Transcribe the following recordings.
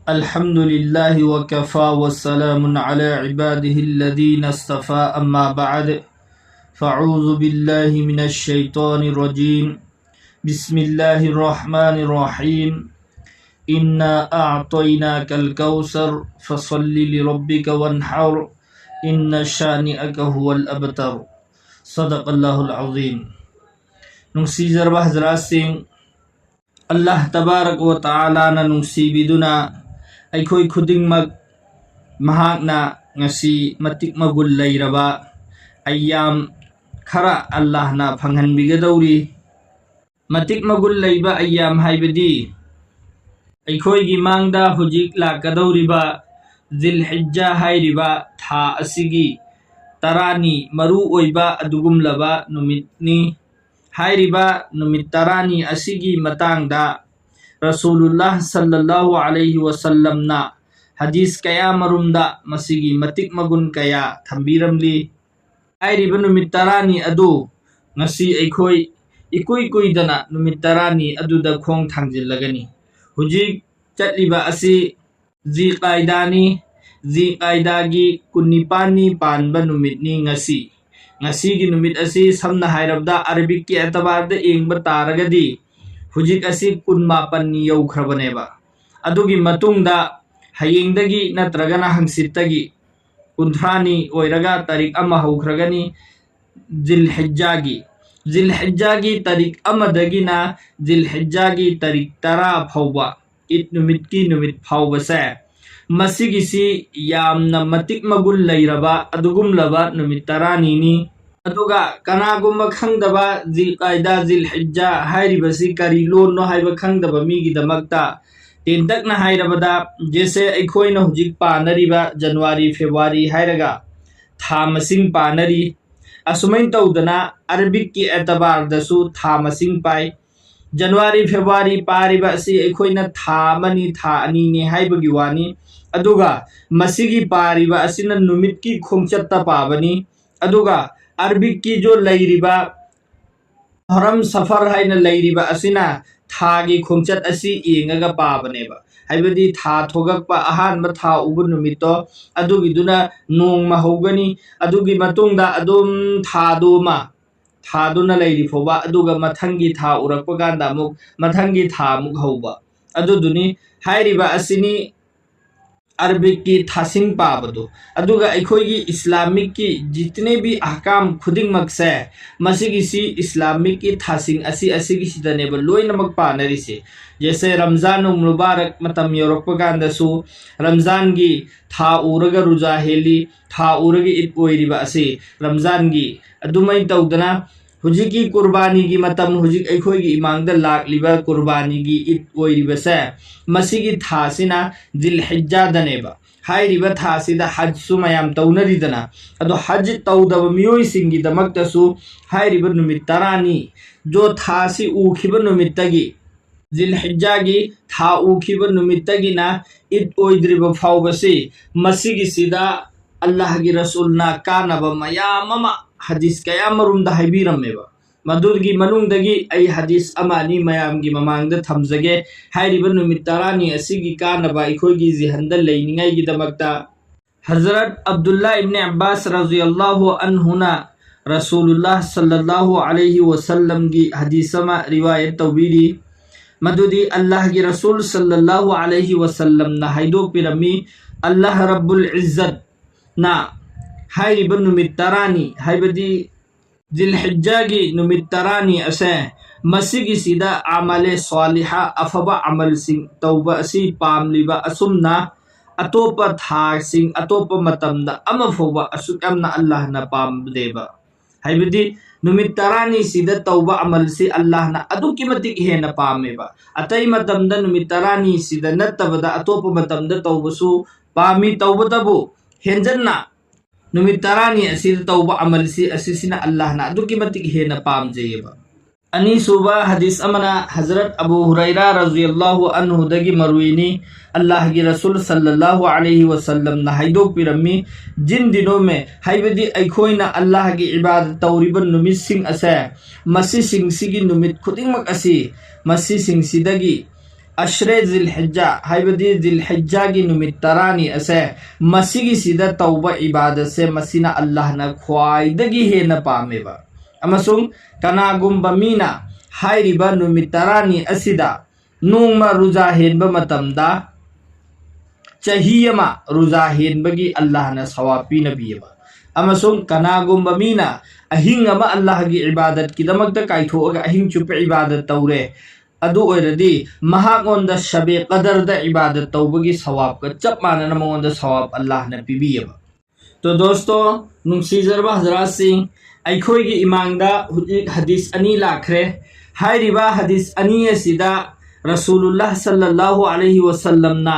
अल्हम्दुलिल्लाहि वकफ़ा वस्सलामुन अला इबादिहिल्लज़ीना इस्तफ़ा अम्मा बअद फ़अऊज़ु बिल्लाहि मिनश शैतानिर रजीम बिस्मिल्लाहिर्रहमानिर्रहीम इन्ना अअतैनाकल कौसर फ़सल्लि लिरब्बिका वन्हर इन्न शानिअका हुवल अबतर सदक़ल्लाहुल अज़ीम। नुंसीजरबा हज़रातसिंग, अल्लाह तबारक व तआला ना नुंसीबिदुना अखोई खुदिंगमक महाकना ngasi matik magul lairaba ayyam khara Allah na phanghanbigadawri matik magul laiba ayyam haibadi अखोई की मांगदा हुजिक लाकदौरिबा जिलहिज्जा हाइरिबा था असिगी तरानी मरु ओइबा अदुगुमलबा नुमितनी हाइरिबा नुमित तरानी असिगी मतंगदा रसूलुल्लाह सल्लल्लाहु अलैहि वसल्लम ना हदीस कया मरुमदा मसिगी मतिक मगुन कया थंबीरमली हाइरिबा नुमित तरानी अदु ngasi अखोई इकुई कुइदना नुमित तरानी अदुदा खोंग थांजिलगनी हुजिक चटलिबा असि जी कायदानी जी कायदागी कुन्निपानी पानबा नुमितनी ngasi की नुमित असि समना हाइरबदा अरबिक की एतबारदा एंगबा तारगदी हुजिक असि कुन्मापन्नी यौख्रबनेबा अदुगी मतुंगदा हयेंगदगी नत्रगना हंसितगी कुंथ्रानी ओइरगा तारीख अमा हौख्रगनी जिलहिज्जागी तारीख अमदगिना जिलहिज्जागी तारीख 10 फौबा इत नुमित की नुमित फाउबसे मसिगिसी यामना मतिक मगुल लैरबा अदुगुमलबा नुमित 10 अदुगा कनागुम्बा खंगदबा जिलकायदा जिलहिज्जा हाइरिबसी करी लोनो हाइबा खंगदबा मीगिदमक्ता तेंतकना हाइरबदा जैसे अखोइना हुजिक पानरिबा जनवरी फेब्रुआरी हाइरगा था मसिंग पानरी असुमैन तौदना अरबिक की एतबारदसु था मसिंग पाई जनवरी फेब्रुआरी पारिबा असि अखोइना था मनी था अनि ने हाइबगी वानी अदुगा मसिगी पारिबा असिना नुमित की खोंगचत्ता पाबनी अदुगा अरबिक की जो लैरिबा हरम सफर हाइना लैरिबा असिना थागी खोंगचत असि एंगगा पाबनेबा हाइबदी था थोगकपा अहानबा था उबु नुमितो अदुगिदुना नोंगमा हौगनी अदुगी मतुंगदा अदुम थादुना लैरि फोबा अदुगा मथंगी था उरकपा गांदा मुक मथंगी था मुक हौबा अदुदुनी हाइरिबा असिनी अरबिक की थासिंग पाबदो अदुगा अखोई इस्लामिक की जितने भी अहकाम खुदिंगमक से मसिगिसी इस्लामिक की थासिंग असिगिसिदनेब लोइनमक पानरिसे जैसे रमजान मुबारक मतम योरकपगांदसु रमजान की था उरगा रुजा हेली था उरगी ईद ओइरिबा असे रमजान की अदुमै तौदना हुजिकी कुर्बानी की मतम हुजिक अखोई की इमांगदा लाकलिबा कुर्बानी की ईद ओइरिबसे मसिगी थासिना जिलहिज्जा दनेबा हाइरिबा थासिदा हज सुमयाम तौनरिदना अदो हज तौदब मियोइसिंगी दमक्तसु हाइरिबा नुमित 10 जो थासी उखिबा नुमितगी जिलहिज्जागी था उखिबा नुमितगिना ईद ओइद्रिबा फाउबसे मसिगिसिदा अल्लाह की रसूलना कानबा मयाममा हदीस कया मरुमदा हाइबिरमेबा मदुगी मनुंगदगी आई हदीस अमानी मयामगी ममांगदा थमजगे हाइरिबा नुमित 10 असिगी कानबा अखोइगी जिहंदा लैनिंगाइगी दमक्ता हजरत अब्दुल्ला इब्न अब्बास रज़ियल्लाहु अन्हुना रसूलुल्लाह सल्लल्लाहु अलैहि वसल्लम की हदीसमा रिवायत तौबीरी मदुदी अल्लाह की रसूल सल्लल्लाहु अलैहि वसल्लम ना हाइदो पिरमी अल्लाह रब्बुल इज्जत ना हाइरिबा नुमित 10 हाइबदी जिलहिज्जागी नुमित 10 असे मसिगिसिदा अमले सालिहा अफबा अमल सिंह तौबा असि पामलिबा असुमना अतोपा था सिंह अतोपा मतमदा अमफोबा असुकमना अल्लाह ना पामदेबा हाइबदी नुमित 10 सिदा तौबा अमल से अल्लाह ना अदुकी मतिक हेना पामेबा अतई मतमदा नुमित 10 सिदा नत्तबदा अतोपा मतमदा तौबसु पामी तौबदबु हेंजन्ना नुमित 10 असिदा तौबा अमल से असिसिना अल्लाह ना अदुकी मतिक हेना पामजेबा अनि सुबा हदीस अमना हजरत अबू हुरैरा रज़ियल्लाहु अन्हु दगी मरुइनी अल्लाह की रसूल सल्लल्लाहु अलैहि वसल्लम ना हाइदो पिरमी जिन दिनों में हाइबदी अखोइना अल्लाह की इबादत तौरिबन नुमित सिंह असे मसी सिंह सिगी नुमित खुदिंगमक असि मसी सिंह सिदगी अशरे जिलहिज्जा हाइबदी जिलहिज्जागी नुमित तरानी असे मसीगी सिदा तौबा इबादत से मसीना अल्लाह ना ख्वाइदगी हेना पामेबा अमसुंग कनागुम्बा मीना हाइरिबा नुमित तरानी असिदा नोंगमा रुजा हेनबा मतमदा चाहियमा रुजा हेनबगी अल्लाह ना सवाब पीनबीबा अमसुंग कनागुम्बा मीना अहिंग अमा अल्लाह की इबादत की दमकता काइथोगा अहिंग चुप इबादत तौरे अदु ओइरदी महागोंदा शबे कदर द इबादत तौबगी सवाब का चप मानना मोंदा सवाब अल्लाह ने पीबीबा। तो दोस्तों नुंसीजरबा हजरात सिंह अखोई की इमांगदा हदीस अनी लाखरे हाइरिबा हदीस अनी सिदा रसूलुल्लाह सल्लल्लाहु अलैहि वसल्लम ना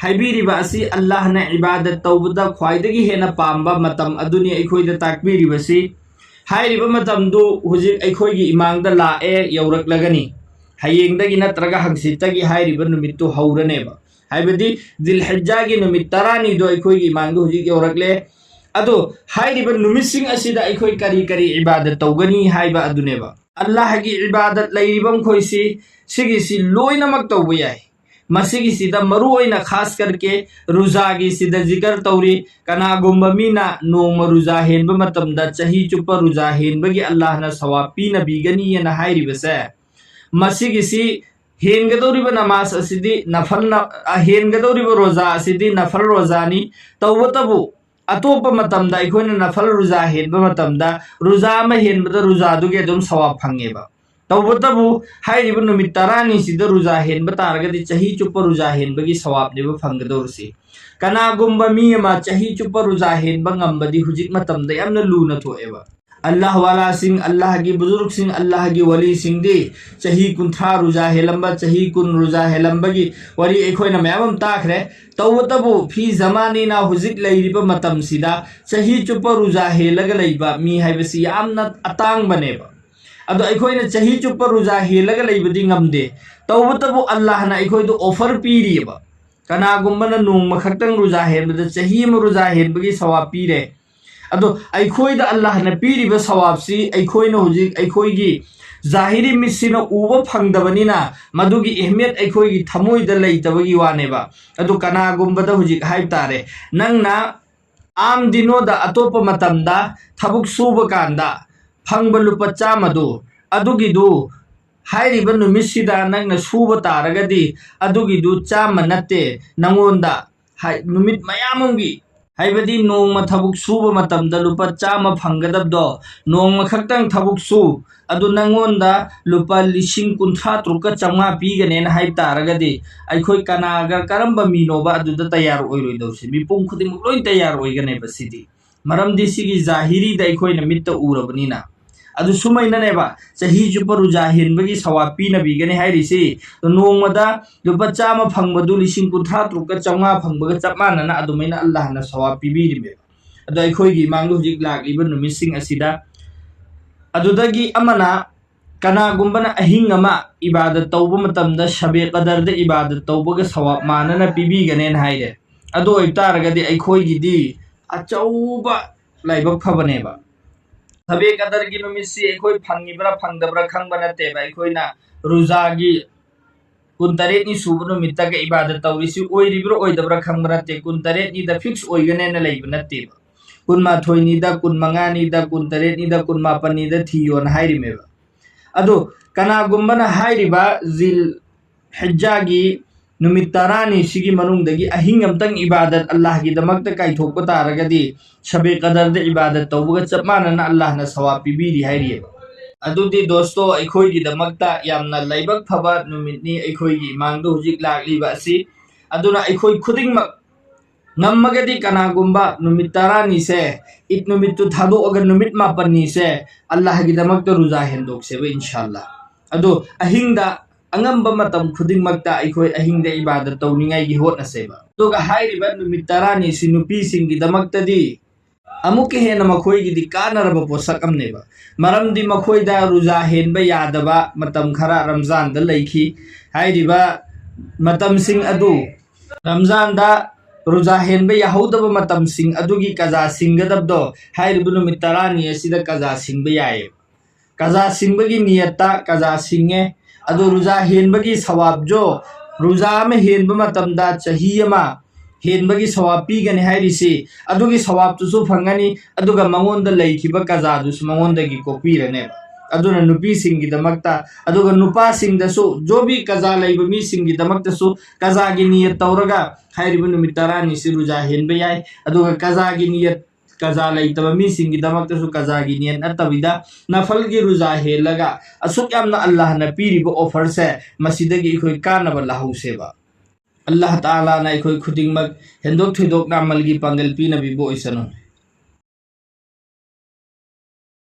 हाइबीरिबा असि अल्लाह ने इबादत तौबदा ख्वाइदगी हेना पाम्बा मतम अदुनी अखोइदा ताकबीरिबसी हाइरिबा मतमदु हुजिक अखोई की इमांगदा लाए यौरकलगनी हयेंदगी नत्रगा हंगसितगी हाइरिबा नुमित्तु हौरनेबा हाइबदी जिलहिज्जागी नुमित तरानी दो अखोई की इमांगदु हुजिक यौरकले अदो हाइरिबा नुमितसिंग असिदा अखोई करी करी इबादत तौगनी हाइबा अदुनेबा अल्लाह की इबादत लैरिबम खोइसी सिगिसी लोइनमक तौबा याय मसीगी सिदा मरु ओइना खास करके रुजागी सिदा जिक्र तौरी कनागुम्बा मीना नोंग रुजा हेनबा मतमदा चही चुप्पा रुजा हेनबगी अल्लाह ना सवाब पीनबीगनी यना हाइरिबसे मसीगिसी हेनगदौरिबा नमाज असिदी नफल हेनगदौरिबा रोजा असिदी नफल रोजानी तौबतबु अतोप मतमदा अखोइना नफल रुजा हेनबा मतमदा रुजा अमा हेनबदा रुजादुगे अदुम सवाब फंगेबा तौबतबु हाइरिबा नुमित तरानी सिदा रुजा हेनबा तारगदी चही चुप्पा रुजा हेनबगी सवाब नेबा फंगदौरसी कनागुम्बा मी अमा चही चुप्पा रुजा हेनबा ngambadi हुजिक मतमदा यामना लूना थोएबा अल्लाह वाला सिंह अल्लाह की बुजुर्ग सिंह अल्लाह की वली सिंह दी चही कुंथा रुजा हेलंबा चही कुन रुजा हेलंबगी वरी एखोइना मैम ताखरे तौबतबु फी जमानी ना हुजिक लैरिबा मतम सिदा चही चुप रुजा हेलगा लैबा मी हाइबसी यामना अतांग बनेबा अदो एखोइना चही चुप रुजा हेलगा लैबदी ngamde तौबतबु अल्लाह ना एखोइदो ऑफर पीरिबा कनागुम्बना नोंग मखक्तंग रुजा हेलबदा चही म रुजा हेलबगी सवाब पीरे अदो अखोइदा अल्लाह ने पीरिबा सवाबसी अखोइना हुजिक अखोइगी जाहिरी मिसिना उबा फंगदबनिना मदुगी अहमियत अखोइगी थमोइदा लैतबगी वानेबा अदो कनागुम्बदा हुजिक हाइब तारे नंगना आम दिनोदा अतोप मतमदा थबुक सुबा कांदा फंगबा लुपा चामदो अदुगिदु हाइरिबा नुमिसिदा नंगना सुबा तारगदी अदुगिदु चाम नत्ते नंगोंदा नुमित मयामंगी हाइबदी नोंग थबुक सुब मतमदा लुपा चाम फंगदबदो नोंग खक्तंग थबुक सु अदु नंगोंदा लुपा लिसिंग कुंथा त्रुका चंगा पीगनेन हाइब तारगदी अखोइ कनागर करंबा मीनोबा अदुदा तैयार ओइरोइदौसि मिपुंग खुदिमुक लोइन तैयार ओइगने बसिदी मरमदी सिगी जाहिरी दा अखोइना मित्ता उरबनिना अदु सुमैननेबा चही चुप रुजा हेनबगी सवाब पीनबीगने हाइरिसि नोंगमदा लुपा चाम फंगबदु लिसिंग कुंथा त्रुका चंगा फंगबगा चपमानना अदुमैना अल्लाह ना सवाब पीबीरिबे अदु अखोइगी मांगदु हुजिक लाक्लिबा नुमिसिंग असिदा अदुदगी अमना कनागुम्बना अहिंग अमा इबादत तौबा मतमदा शबे कदर द इबादत तौबगा सवाब मानना पीबीगनेन हाइरे अदु ओइतारगदी अखोइगिदी अचौबा लाइबक फबनेबा शबे कदर की नुमिसी अखोइ फंगिब्रा फंगदब्रा खंगबा नतेबा अखोइना रुजागी कुंतरेनी सुब नुमित्तगा इबादत तौरिसि ओइरिब्रा ओइदब्रा खंगबा नते कुंतरेनी दा फिक्स ओइगनेना लैबा नतेबा कुनमाथोइनी दा कुनमंगानी दा कुंतरेनी दा कुनमापनी दा थियोन हाइरिमेबा अदो कनागुम्बना हाइरिबा जिल हिज्जागी नुमित तरानी सिगी मनुंगदगी अहिंग अमतंग इबादत अल्लाह की दमकता काइथोकपा तारगदी शबे कदर द इबादत तौबगा चपमानना अल्लाह ना सवाब पीबीरी हाइरिबा अदुदी दोस्तों अखोइगी दमकता यामना लैबक फबा नुमितनी अखोइगी इमांगदो हुजिक लाक्लिबा असि अदुना अखोइ खुदिंगमक नम्मगदी कनागुम्बा नुमित तरानी से इत नुमित्तु थादोअगा नुमित मापन्नी से अल्लाह की दमकता रुजा हेंदोकसेबा इंशाअल्लाह अदो अहिंगदा अंगंबा मतम खुदिंगमक्ता अखोइ अहिंगदा इबादत तौनिंगाइगी होटनसेबा तोगा हाइरिबा नुमित तरानी सि नुपीसिंगी दमक्तदी अमुक हेन मखोइगिदी कानरबा पोसक अमनेबा मरमदी मखोइदा रुजा हेनबा यादबा मतम खरा रमजान द लैखी हाइरिबा मतम सिंह अदु रमजान दा रुजा हेनबा याहौदबा मतम सिंह अदुगी कजा सिंगदबदो हाइरिबा नुमित तरानी असिदा कजा सिंगबा याए कजा सिंगबगी नियत्ता कजा सिंगे अदु रुजा हेनबगी सवाब जो Ruza ama henba matamda chahi ama henbagi sawab pigani hairisi adugi sawab tusu phangani aduga mangonda leikhiba kaza dus mangonda gi kopirane aduna nupi singi damakta aduga nupa singdasu jo bi kaza leiba mi singi damakta su kaza gi niyat tawraga hairiba numit tarani si ruja henba yai aduga kaza gi niyat kaza leitaba mi singi damakta su kaza gi niyat atabida nafal gi ruja helaga asuk yamna Allah na piriba offer se masidagi ikoi kanaba lahu seba Allah Ta'ala na ikoi khuding mag hendok thidok na malgi pangal pi na bibo isano